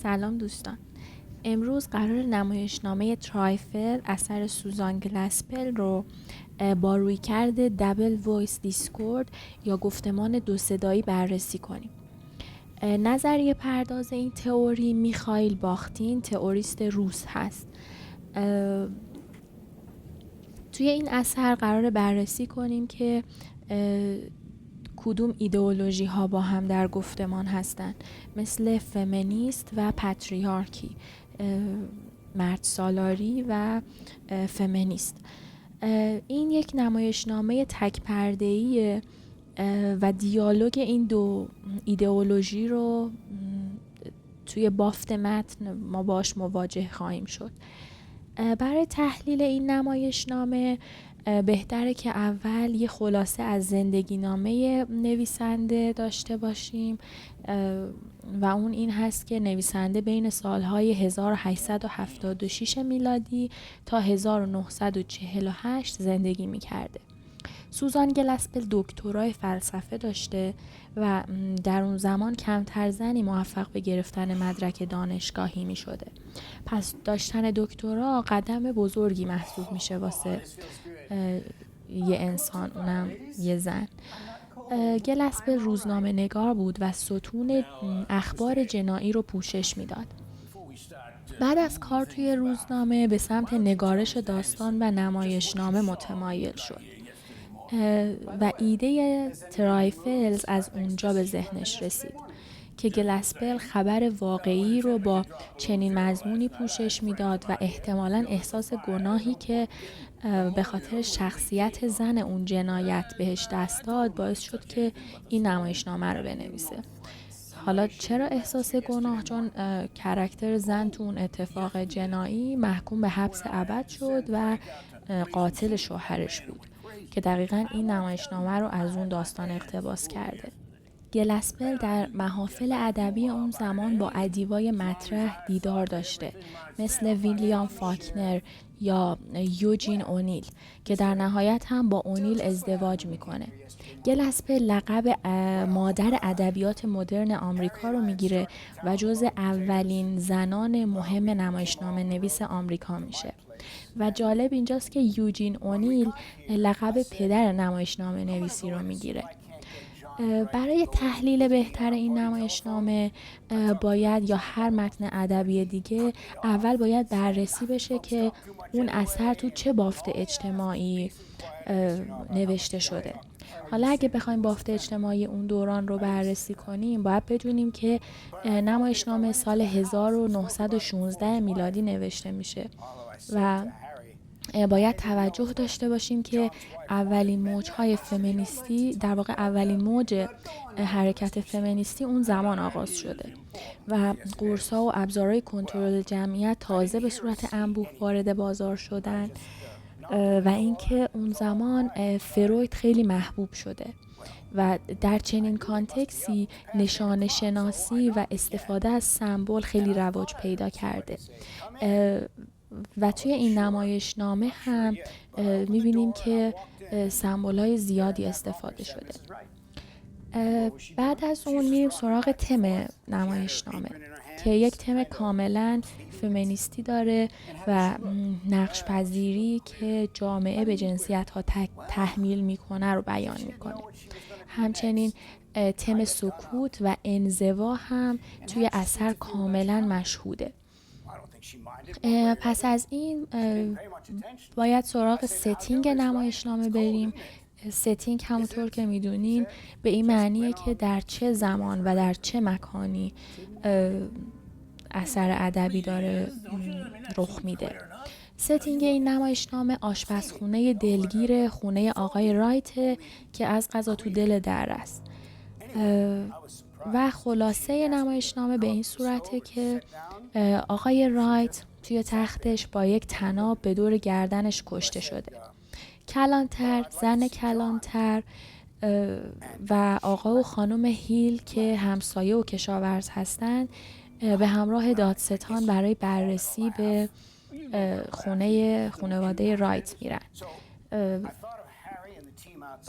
سلام دوستان. امروز قرار نمایشنامه ترایفل اثر سوزان گلسپل رو با رویکرد دبل وایس دیسکورد یا گفتمان دو صدایی بررسی کنیم. نظریه پرداز این تئوری میخائیل باختین، تئوریست روس هست. توی این اثر قرار بررسی کنیم که کدوم ایدئولوژی ها با هم در گفتمان هستند، مثل فمینیست و پتریارکی، پدرسالاری و فمنیست. این یک نمایشنامه تک پرده‌ایه و دیالوگ این دو ایدئولوژی رو توی بافت متن ما باش مواجه خواهیم شد. برای تحلیل این نمایشنامه بهتره که اول یه خلاصه از زندگی نامه نویسنده داشته باشیم و اون این هست که نویسنده بین سالهای 1876 میلادی تا 1948 زندگی میکرده. سوزان گلسپل دکترای فلسفه داشته و در اون زمان کمتر زنی موفق به گرفتن مدرک دانشگاهی می شده. پس داشتن دکترا قدم بزرگی محسوب میشه واسه یه انسان، اونم یه زن. گلسپل روزنامه نگار بود و ستون اخبار جنایی رو پوشش میداد. بعد از کار توی روزنامه به سمت نگارش داستان و نمایشنامه متمایل شد و ایده ترایفلز از اونجا به ذهنش رسید که گلسپل خبر واقعی رو با چنین مضمونی پوشش میداد و احتمالاً احساس گناهی که به خاطر شخصیت زن اون جنایت بهش دست داد باعث شد که این نمایشنامه رو بنویسه. حالا چرا احساس گناه؟ چون کاراکتر زن تو اون اتفاق جنایی محکوم به حبس ابد شد و قاتل شوهرش بود که دقیقاً این نمایشنامه رو از اون داستان اقتباس کرده. گلسپل در محافل ادبی اون زمان با ادیبای مطرح دیدار داشته، مثل ویلیام فاکنر یا یوجین اونیل که در نهایت هم با اونیل ازدواج میکنه. گلسپل لقب مادر ادبیات مدرن آمریکا رو میگیره و جزو اولین زنان مهم نمایشنامه نویس آمریکا میشه. و جالب اینجاست که یوجین اونیل لقب پدر نمایشنامه نویسی رو میگیره. برای تحلیل بهتر این نمایشنامه باید، یا هر متن ادبی دیگه، اول باید بررسی بشه که اون اثر تو چه بافت اجتماعی نوشته شده. حالا اگه بخوایم بافت اجتماعی اون دوران رو بررسی کنیم باید بدونیم که نمایشنامه سال 1916 میلادی نوشته میشه و باید توجه داشته باشیم که اولین موج‌های فمینیستی، در واقع اولین موج حرکت فمینیستی اون زمان آغاز شده و قرص‌ها و ابزارهای کنترل جمعیت تازه به صورت انبوه وارد بازار شدن و اینکه اون زمان فروید خیلی محبوب شده و در چنین کانتکسی نشانه شناسی و استفاده از سمبل خیلی رواج پیدا کرده و توی این نمایشنامه هم می‌بینیم که سمبول‌های زیادی استفاده شده. بعد از اون میریم سراغ تم نمایشنامه که یک تم کاملاً فمینیستی داره و نقش پذیری که جامعه به جنسیت‌ها تحمیل میکنه رو بیان میکنه. همچنین تم سکوت و انزوا هم توی اثر کاملاً مشهوده. پس از این باید سراغ ستینگ نمایشنامه بریم. ستینگ همونطور که میدونین به این معنیه که در چه زمان و در چه مکانی اثر ادبی داره رخ میده. ستینگ این نمایشنامه آشپزخونه دلگیر خونه آقای رایت که از قضا تو دل در است و خلاصه نمایشنامه به این صورته که آقای رایت توی تختش با یک طناب به دور گردنش کشته شده. کلانتر، زن کلانتر و آقا و خانم هیل که همسایه و کشاورز هستند به همراه دادستان برای بررسی به خانواده رایت میرن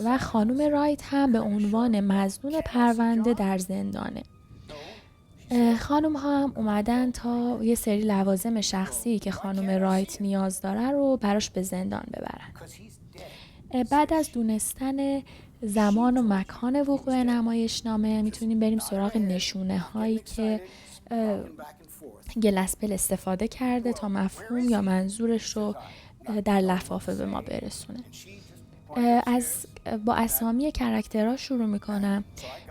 و خانم رایت هم به عنوان مظنون پرونده در زندانه. خانم ها هم اومدن تا یه سری لوازم شخصی که خانم رایت نیاز داره رو براش به زندان ببرن. بعد از دونستن زمان و مکان وقوع نمایشنامه میتونیم بریم سراغ نشونه هایی که گلسپل استفاده کرده تا مفهوم یا منظورش رو در لفافه به ما برسونه. با اسامی کرکترها شروع میکنم.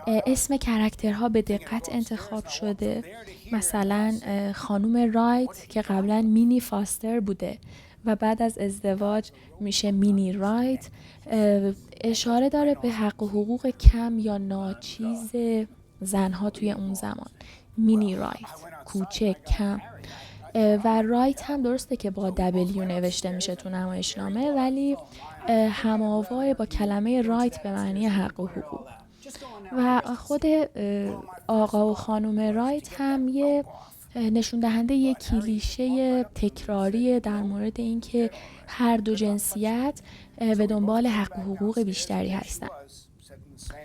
اسم کرکترها به دقت انتخاب شده. مثلا خانم رایت که قبلا مینی فاستر بوده و بعد از ازدواج میشه مینی رایت، اشاره داره به حق و حقوق کم یا ناچیز زنها توی اون زمان. مینی رایت، کوچک، کم. و رایت هم درسته که با دبلیو نوشته میشه تو نمایشنامه، ولی هماوای با کلمه رایت به معنی حق و حقوق. و خود آقا و خانم رایت هم یه نشون دهنده یه کلیشه تکراری در مورد اینکه هر دو جنسیت به دنبال حق و حقوق بیشتری هستن.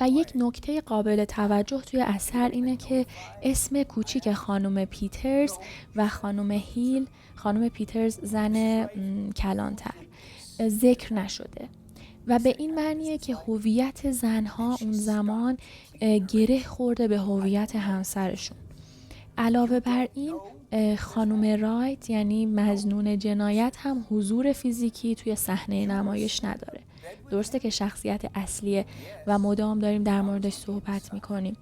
و یک نکته قابل توجه توی اثر اینه که اسم کوچیک خانم پیترز و خانم هیل، خانم پیترز زن کلانتر، ذکر نشده و به این معنیه که هویت زنها اون زمان گره خورده به هویت همسرشون. علاوه بر این خانم رایت یعنی مظنون جنایت هم حضور فیزیکی توی صحنه نمایش نداره. درسته که شخصیت اصلیه و مدام داریم در موردش صحبت میکنیم،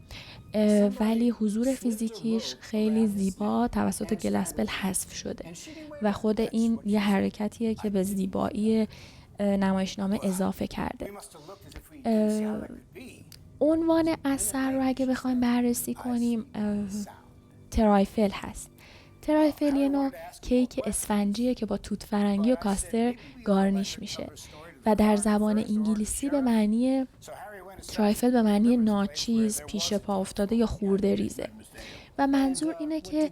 ولی حضور فیزیکیش خیلی زیبا توسط گلسپل حذف شده و خود این یه حرکتیه که به زیبایی نمایشنامه اضافه کرده. عنوان اثر رو اگه بخوایم بررسی کنیم ترایفل هست. ترایفل یه نوع کیک اسفنجیه که با توت فرنگی و کاستر گارنیش میشه و در زبان انگلیسی به معنی ترایفل به معنی ناچیز، پیش پا افتاده یا خورده ریزه و منظور اینه که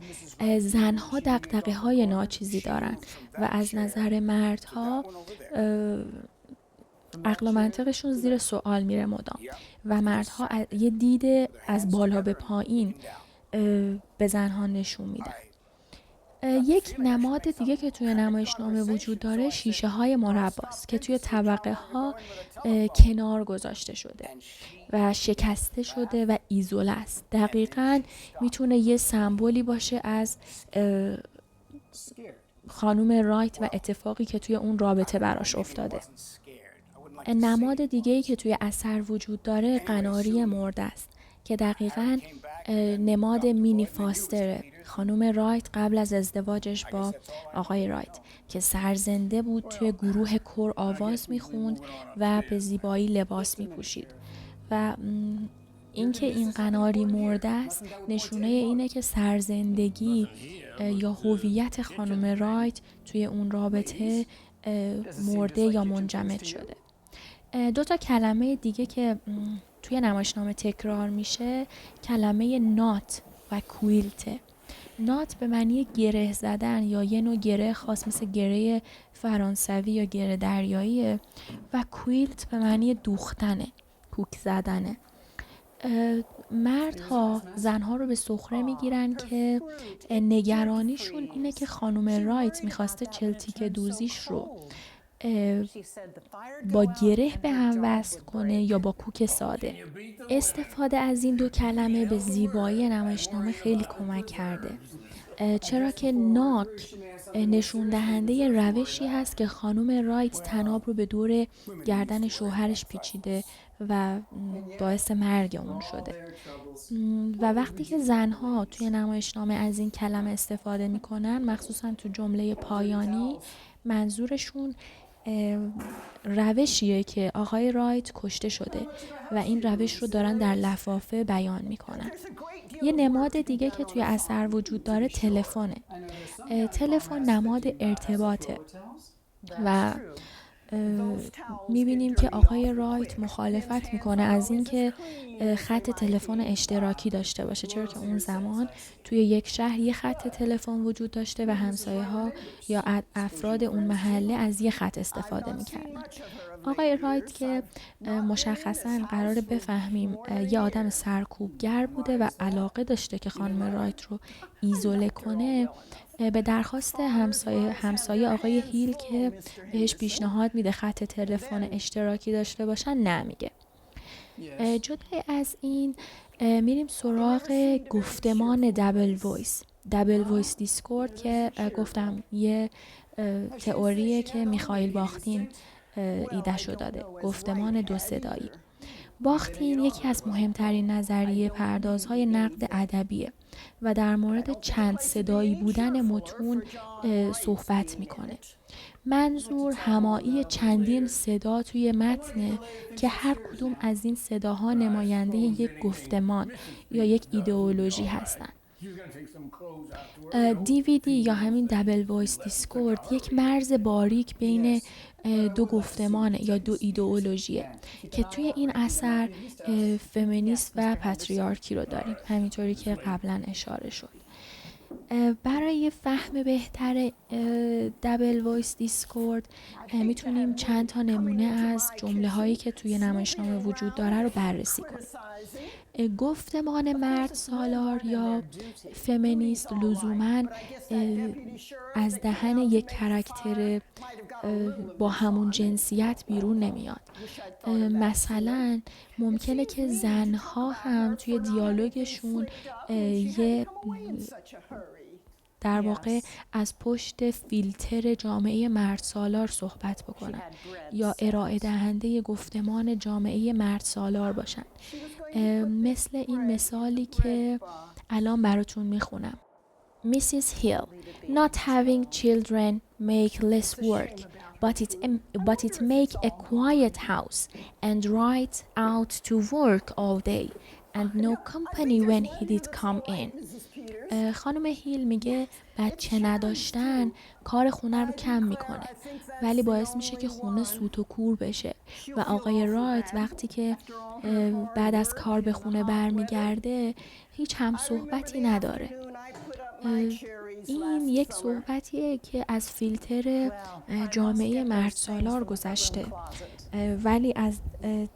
زنها دغدغه‌های ناچیزی دارن و از نظر مردها عقل و منطقشون زیر سوال میره مدام و مردها یه دید از بالا به پایین به زنها نشون میدن. یک نماد دیگه که توی نمایشنامه وجود داره شیشه های مرباست که توی طبقه ها کنار گذاشته شده و شکسته شده و ایزوله است. دقیقاً میتونه یه سمبولی باشه از خانم رایت و اتفاقی که توی اون رابطه براش افتاده. نماد دیگه‌ای که توی اثر وجود داره قناری مرده است که دقیقاً نماد مینی فاستره، خانم رایت قبل از ازدواجش با آقای رایت که سرزنده بود، توی گروه کور آواز میخوند و به زیبایی لباس میپوشید و اینکه این قناری مرده است نشونه اینه که سرزندگی یا هویت خانم رایت توی اون رابطه مرده یا منجمد شده. 2 کلمه دیگه که توی نمایشنامه تکرار میشه کلمه نات و کویلته. نات به معنی گره زدن یا یه نوع گره خاص مثل گره فرانسوی یا گره دریاییه و کویلت به معنی دوختنه، کوک زدنه. مردها زنها رو به سخره میگیرن که نگرانیشون اینه که خانم رایت میخواسته چلتیک دوزیش رو با گره به هم وصل کنه یا با کوک ساده. استفاده از این 2 کلمه به زیبایی نمایشنامه خیلی کمک کرده، چرا که ناک نشون دهنده روشی هست که خانم رایت طناب رو به دور گردن شوهرش پیچیده و باعث مرگ اون شده و وقتی که زنها توی نمایشنامه از این کلمه استفاده میکنن مخصوصا تو جمله پایانی منظورشون روشیه که آقای رایت کشته شده و این روش رو دارن در لفافه بیان میکنن. یه نماد دیگه که توی اثر وجود داره تلفنه. تلفن نماد ارتباطه و میبینیم که آقای رایت مخالفت میکنه از اینکه خط تلفن اشتراکی داشته باشه، چرا که اون زمان توی یک شهر یه خط تلفن وجود داشته و همسایه ها یا افراد اون محله از یه خط استفاده میکردن آقای رایت که مشخصاً قراره بفهمیم یه آدم سرکوبگر بوده و علاقه داشته که خانم رایت رو ایزوله کنه، به درخواست همسایه آقای هیل که بهش پیشنهاد میده خط تلفن اشتراکی داشته باشن نمیگه. جدای از این میریم سراغ گفتمان دبل وایس دیسکورد که گفتم یه تئوریه که میخائیل باختین ایده شو داده، گفتمان دو صدایی. باختین یکی از مهمترین نظریه پردازهای نقد ادبیه و در مورد چند صدایی بودن متون صحبت میکنه. منظور همایی چندین صدا توی متنه که هر کدوم از این صداها نماینده یک گفتمان یا یک ایدئولوژی هستن. DVD یا همین دبل وایس دیسکورد یک مرز باریک بین دو گفتمان یا دو ایدئولوژیه که توی این اثر فمینیست و پتریارکی رو داریم، همینطوری که قبلا اشاره شد. برای فهم بهتر دبل وایس دیسکورد میتونیم چند تا نمونه از جمله هایی که توی نمایشنامه وجود داره رو بررسی کنیم. گفتمان مرد سالار یا فمینیست لزوماً از دهن یک کاراکتر با همون جنسیت بیرون نمیاد. مثلا ممکنه که زنها هم توی دیالوگشون یه در واقع از پشت فیلتر جامعه مرد سالار صحبت بکنن یا ارائه دهنده گفتمان جامعه مرد سالار باشن، مثل این مثالی که الان براتون میخونم. Mrs. Hill, not having children make less work, but it make a quiet house and ride out to work all day and no company when he did come in. خانم هیل میگه بچه نداشتن کار خونه رو کم میکنه ولی باعث میشه که خونه سوت و کور بشه و آقای رایت وقتی که بعد از کار به خونه برمیگرده هیچ هم صحبتی نداره. این یک صحبتیه که از فیلتر جامعه مرد سالار گذشته ولی از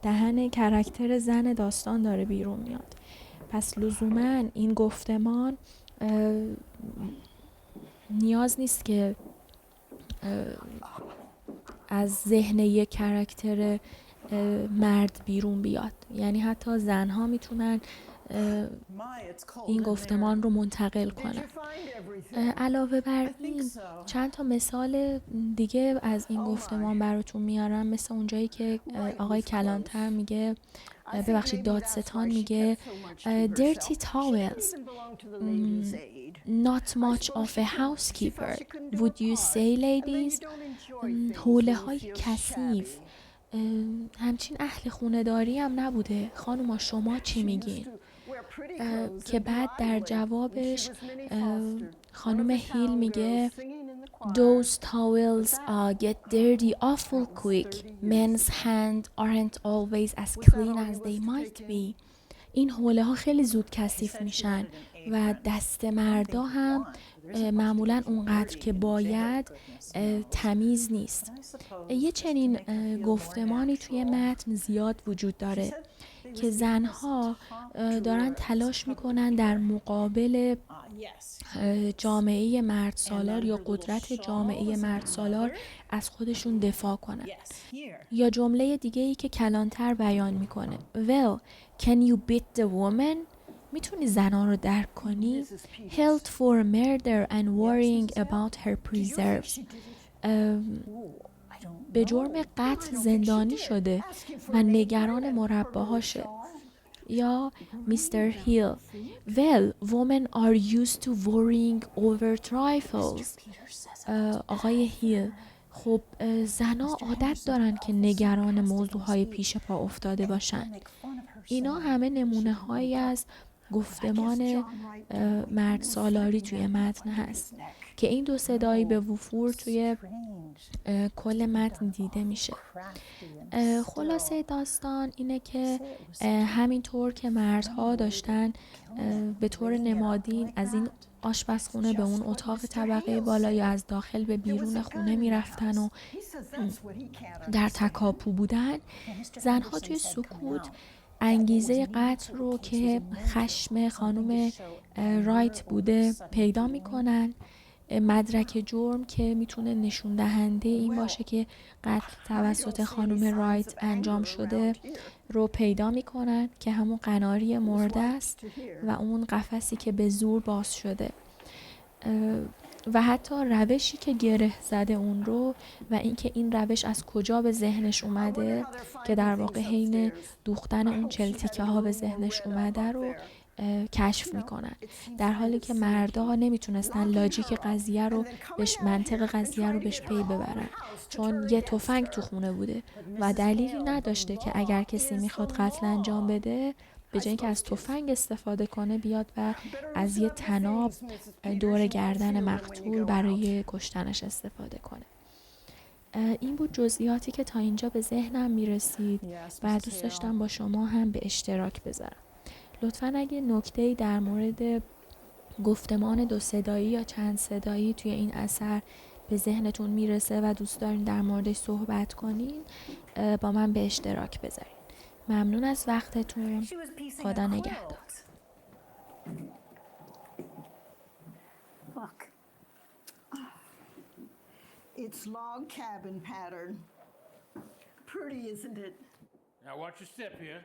دهن کاراکتر زن داستان داره بیرون میاد. پس لزوماً این گفتمان نیاز نیست که از ذهن یک کاراکتر مرد بیرون بیاد، یعنی حتی زنها میتونن این گفتمان رو منتقل کنن. علاوه بر این چند تا مثال دیگه از این گفتمان براتون میارم، مثل اونجایی که آقای کلانتر میگه دادستان میگه dirty towels, not much of a housekeeper, would you say ladies? حوله های کثیف، همچین اهل خونه‌داری هم نبوده، خانوما شما چی میگین؟ که بعد در جوابش خانم هیل میگه Those towels get dirty awful quick. Men's hands aren't always as clean as they might be. این حوله ها خیلی زود کثیف میشن و دست مردا هم معمولا اونقدر که باید تمیز نیست. یه چنین گفتمانی توی متن زیاد وجود داره که زنها دارن تلاش میکنن در مقابل جامعه مرد سالار یا قدرت جامعه مرد سالار از خودشون دفاع کنن. یا جمله دیگه ای که کلانتر بیان میکنه Well, can you beat the woman? میتونی زنان رو درک کنی؟ Held for murder and worrying about her preserves. به جرم قتل زندانی شده و نگران مرباهاشه. یا میستر هیل Well, women are used to worrying over trifles. آقای هیل خب زنها عادت دارن که نگران موضوعهای پیش پا افتاده باشن. اینا همه نمونه هایی از گفتمان مرد سالاری توی متن هست که این دو صدایی به وفور توی کل متن دیده میشه. خلاصه داستان اینه که همینطور که مردها داشتن به طور نمادین از این آشپزخونه به اون اتاق طبقه بالا یا از داخل به بیرون خونه میرفتن و در تکاپو بودن، زنها توی سکوت انگیزه قتل رو که خشم خانم رایت بوده پیدا میکنن، مدرک جرم که میتونه نشون دهنده این باشه که قتل توسط خانم رایت انجام شده رو پیدا میکنن که همون قناری مرده است و اون قفسی که به زور باز شده و حتی روشی که گره زده اون رو و اینکه این روش از کجا به ذهنش اومده که در واقع حین دوختن اون چلتیکه ها به ذهنش اومده رو کشف میکنن، در حالی که مردا نمیتونستن لاجیک قضیه رو منطق قضیه رو بهش پی ببرن، چون یه تفنگ تو خونه بوده و دلیلی نداشته که اگر کسی میخواد قتل انجام بده به جای اینکه از تفنگ استفاده کنه بیاد و از یه طناب دور گردن مقتول برای کشتنش استفاده کنه. این بود جزئیاتی که تا اینجا به ذهنم میرسید و دوست داشتم با شما هم به اشتراک بذارم. لطفاً اگه نکته‌ای در مورد گفتمان 2 صدایی یا چند صدایی توی این اثر به ذهنتون میرسه و دوست دارین در موردش صحبت کنین، با من به اشتراک بذارین. ممنون از وقتتون. خدا نگهدار. It's log cabin pattern. Pretty, isn't it? Now watch your step here.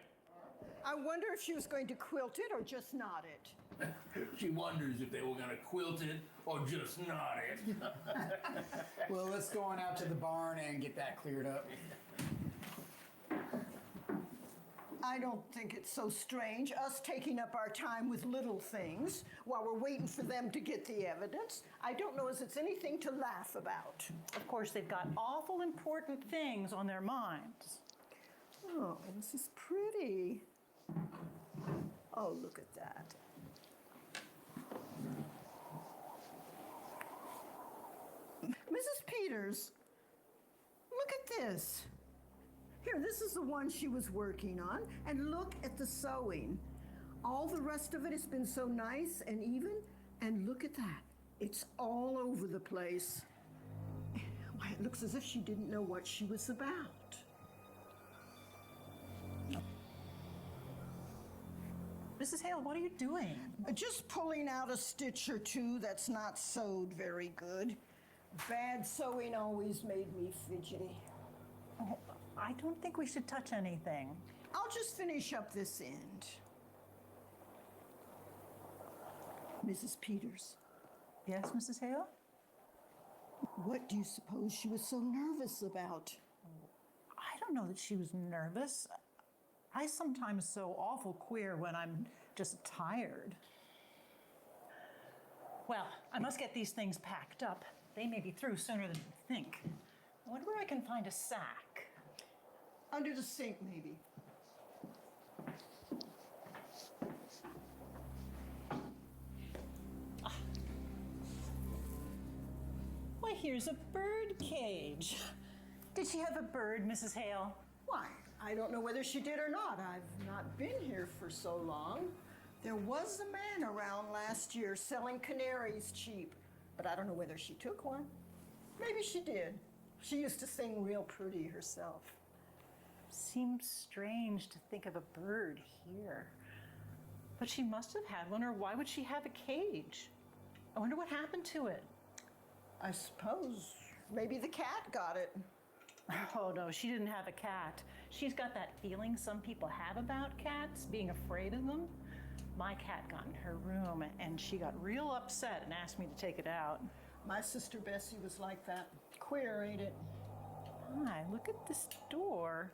I wonder if she was going to quilt it or just knot it. She wonders if they were going to quilt it or just knot it. Well, let's go on out to the barn and get that cleared up. I don't think it's so strange, us taking up our time with little things while we're waiting for them to get the evidence. I don't know as it's anything to laugh about. Of course, they've got awful important things on their minds. Oh, this is pretty. Oh, look at that. Mrs. Peters, look at this. Here, this is the one she was working on, and look at the sewing. All the rest of it has been so nice and even, and look at that. It's all over the place. Why, it looks as if she didn't know what she was about. Mrs. Hale, what are you doing? Just pulling out a stitch or two that's not sewed very good. Bad sewing always made me fidgety. Oh, I don't think we should touch anything. I'll just finish up this end. Mrs. Peters. Yes, Mrs. Hale? What do you suppose she was so nervous about? I don't know that she was nervous. I sometimes sew awful queer when I'm just tired. Well, I must get these things packed up. They may be through sooner than you think. I wonder where I can find a sack. Under the sink, maybe. Why, here's a bird cage. Did she have a bird, Mrs. Hale? Why, I don't know whether she did or not. I've not been here for so long. There was a man around last year selling canaries cheap, but I don't know whether she took one. Maybe she did. She used to sing real pretty herself. Seems strange to think of a bird here. But she must have had one, or why would she have a cage? I wonder what happened to it. I suppose maybe the cat got it. Oh, no, she didn't have a cat. She's got that feeling some people have about cats, being afraid of them. My cat got in her room, and she got real upset and asked me to take it out. My sister Bessie was like that. Queer, ain't it? My, look at this door.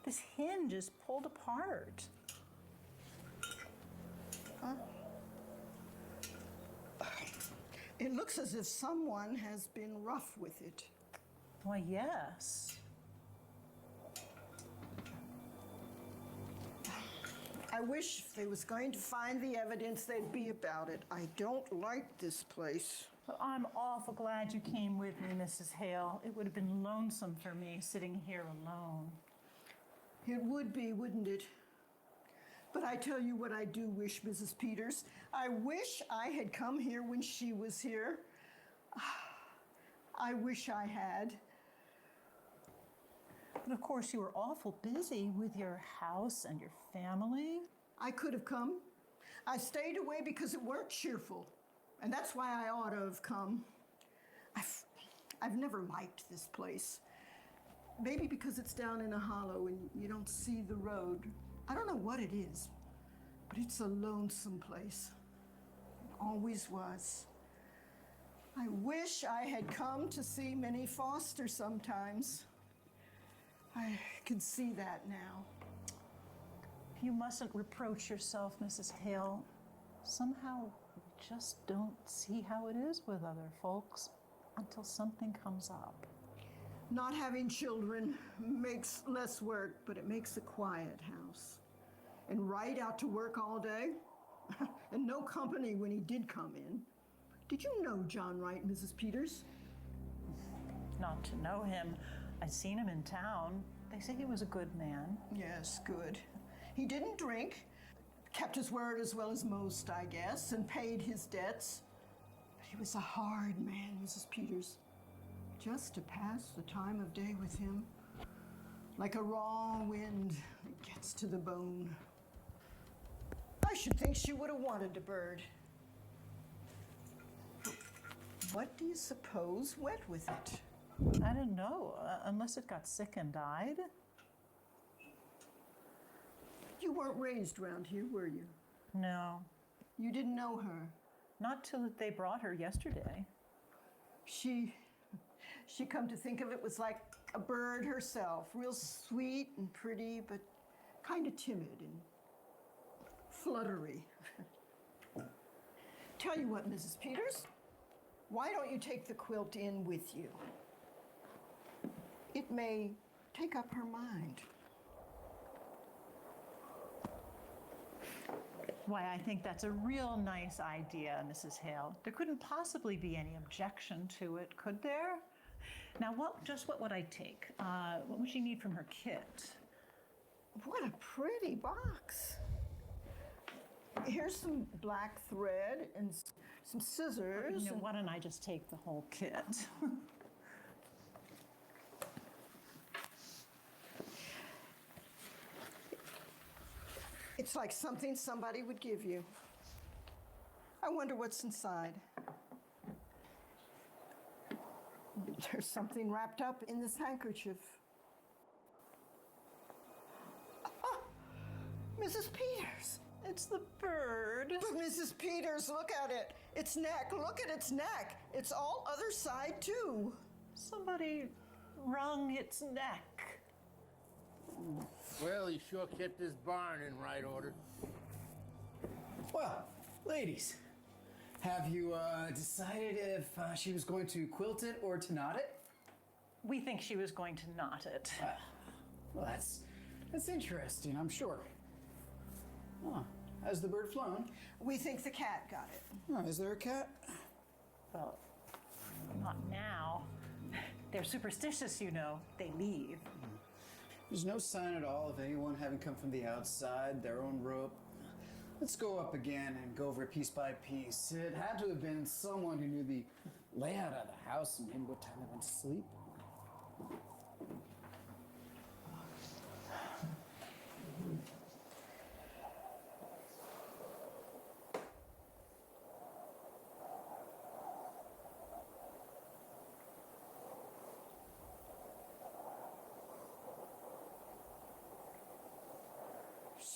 This hinge is pulled apart. Huh? It looks as if someone has been rough with it. Why, yes. I wish if they was going to find the evidence, they'd be about it. I don't like this place. Well, I'm awful glad you came with me, Mrs. Hale. It would have been lonesome for me sitting here alone. It would be, wouldn't it? But I tell you what I do wish, Mrs. Peters. I wish I had come here when she was here. I wish I had. But of course, you were awful busy with your house and your family. I could have come. I stayed away because it weren't cheerful. And that's why I ought to have come. I've never liked this place. Maybe because it's down in a hollow and you don't see the road. I don't know what it is, but it's a lonesome place. It always was. I wish I had come to see Minnie Foster sometimes. I can see that now. You mustn't reproach yourself, Mrs. Hale. Somehow, we just don't see how it is with other folks until something comes up. Not having children makes less work, but it makes a quiet house. And Wright out to work all day, and no company when he did come in. Did you know John Wright, Mrs. Peters? Not to know him. I'd seen him in town. They say he was a good man. Yes, good. He didn't drink, kept his word as well as most, I guess, and paid his debts. But he was a hard man, Mrs. Peters. Just to pass the time of day with him, like a raw wind that gets to the bone. I should think she would have wanted a bird. What do you suppose went with it? I don't know, unless it got sick and died. You weren't raised around here, were you? No, You didn't know her. not till they brought her yesterday. She come to think of it, was like a bird herself, real sweet and pretty, but kind of timid and fluttery. Tell you what, Mrs. Peters, why don't you take the quilt in with you? It may take up her mind. Why, I think that's a real nice idea, Mrs. Hale. There couldn't possibly be any objection to it, could there? Now, what would I take? What would she need from her kit? What a pretty box. Here's some black thread and some scissors. You know, why don't I just take the whole kit? It's like something somebody would give you. I wonder what's inside. There's something wrapped up in this handkerchief. Ah, Mrs. Peters. It's the bird. But Mrs. Peters, look at it. Its neck, look at its neck. It's all other side too. Somebody wrung its neck. Well, he sure kept his barn in right order. Well, ladies, have you decided if she was going to quilt it or to knot it? We think she was going to knot it. Well, that's interesting, I'm sure. Huh. Has the bird flown? We think the cat got it. Oh, is there a cat? Well, not now. They're superstitious, you know. They leave. There's no sign at all of anyone having come from the outside, their own rope. Let's go up again and go over it piece by piece. It had to have been someone who knew the layout of the house and maybe what time they went to sleep.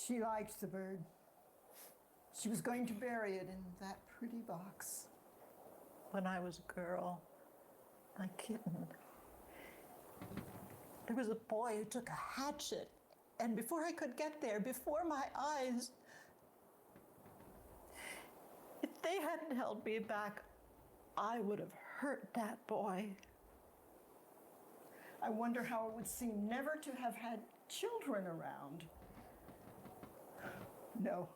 She liked the bird. She was going to bury it in that pretty box. When I was a girl, my kitten, there was a boy who took a hatchet, and before I could get there, before my eyes, if they hadn't held me back, I would have hurt that boy. I wonder how it would seem never to have had children around. No,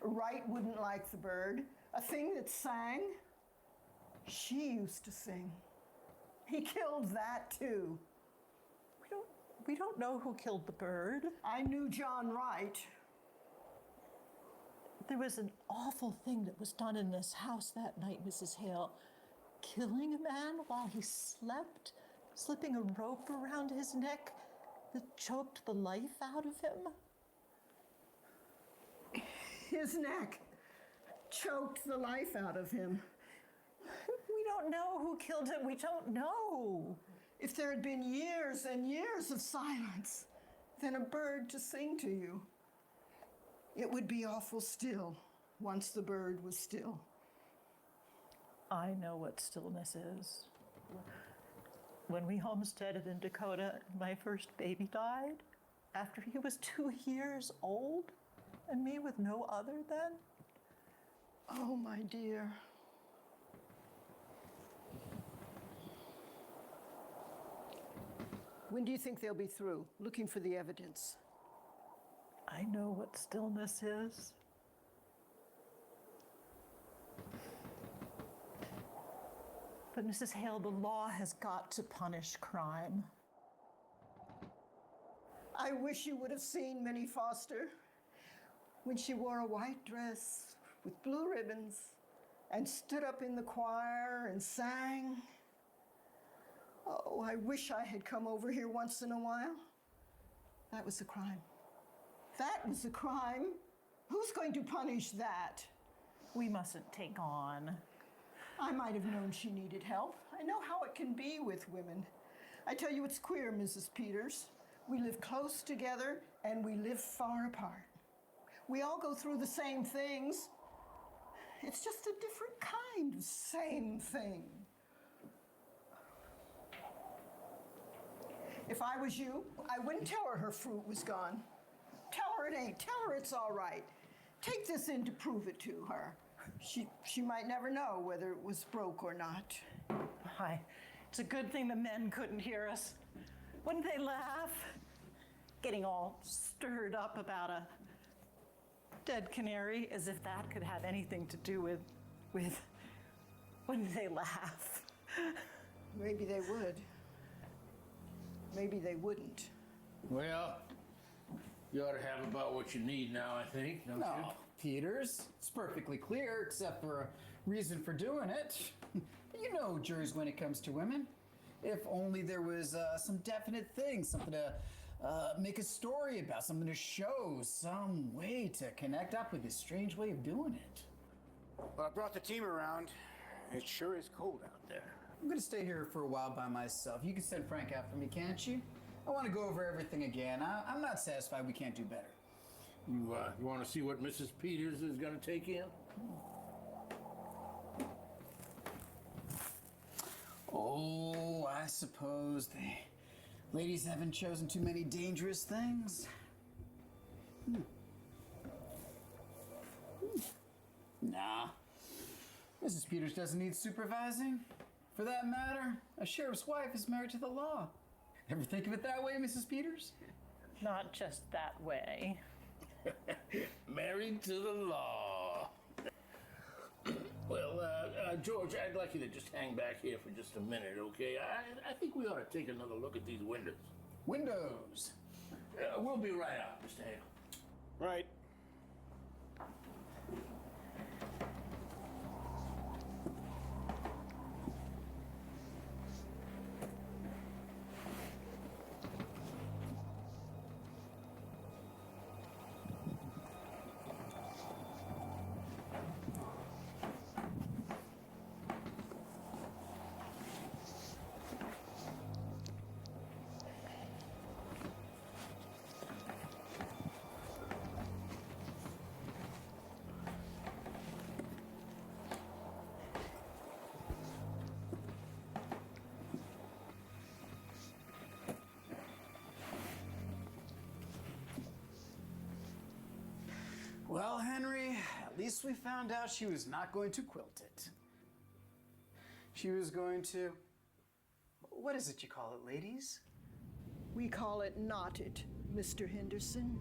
Wright wouldn't like the bird, a thing that sang. She used to sing. He killed that too. We don't know who killed the bird. I knew John right. There was an awful thing that was done in this house that night, Mrs. Hale. Killing a man while he slept, slipping a rope around his neck that choked the life out of him. His neck choked the life out of him. We don't know who killed him. We don't know. If there had been years and years of silence, then a bird to sing to you, it would be awful still once the bird was still. I know what stillness is. When we homesteaded in Dakota, my first baby died after he was 2 years old, and me with no other then. Oh, my dear. When do you think they'll be through looking for the evidence? I know what stillness is. But Mrs. Hale, the law has got to punish crime. I wish you would have seen Minnie Foster when she wore a white dress with blue ribbons and stood up in the choir and sang. Oh, I wish I had come over here once in a while. That was a crime. That was a crime. Who's going to punish that? We mustn't take on. I might have known she needed help. I know how it can be with women. I tell you, it's queer, Mrs. Peters. We live close together and we live far apart. We all go through the same things. It's just a different kind of same thing. If I was you, I wouldn't tell her her fruit was gone. Tell her it ain't. Tell her it's all right. Take this in to prove it to her. She might never know whether it was broke or not. Hi. It's a good thing the men couldn't hear us. Wouldn't they laugh? Getting all stirred up about a dead canary, as if that could have anything to do with wouldn't they laugh? Maybe they would. Maybe they wouldn't. Well, you ought to have about what you need now, I think, don't you? No, Peters. It's perfectly clear, except for a reason for doing it. You know juries when it comes to women. If only there was some definite thing, something to make a story about, something to show, some way to connect up with this strange way of doing it. Well, I brought the team around. It sure is cold out there. I'm gonna stay here for a while by myself. You can send Frank out for me, can't you? I want to go over everything again. I'm not satisfied we can't do better. You want to see what Mrs. Peters is going to take in? Oh, I suppose the ladies haven't chosen too many dangerous things. Nah. Mrs. Peters doesn't need supervising. For that matter, a sheriff's wife is married to the law. Ever think of it that way, Mrs. Peters? Not just that way. Married to the law. Well, George, I'd like you to just hang back here for just a minute, okay? I think we ought to take another look at these windows. Windows. We'll be right out, Mr. Hale. Right. Well, Henry, at least we found out she was not going to quilt it. She was going to... What is it you call it, ladies? We call it knotted, Mr. Henderson.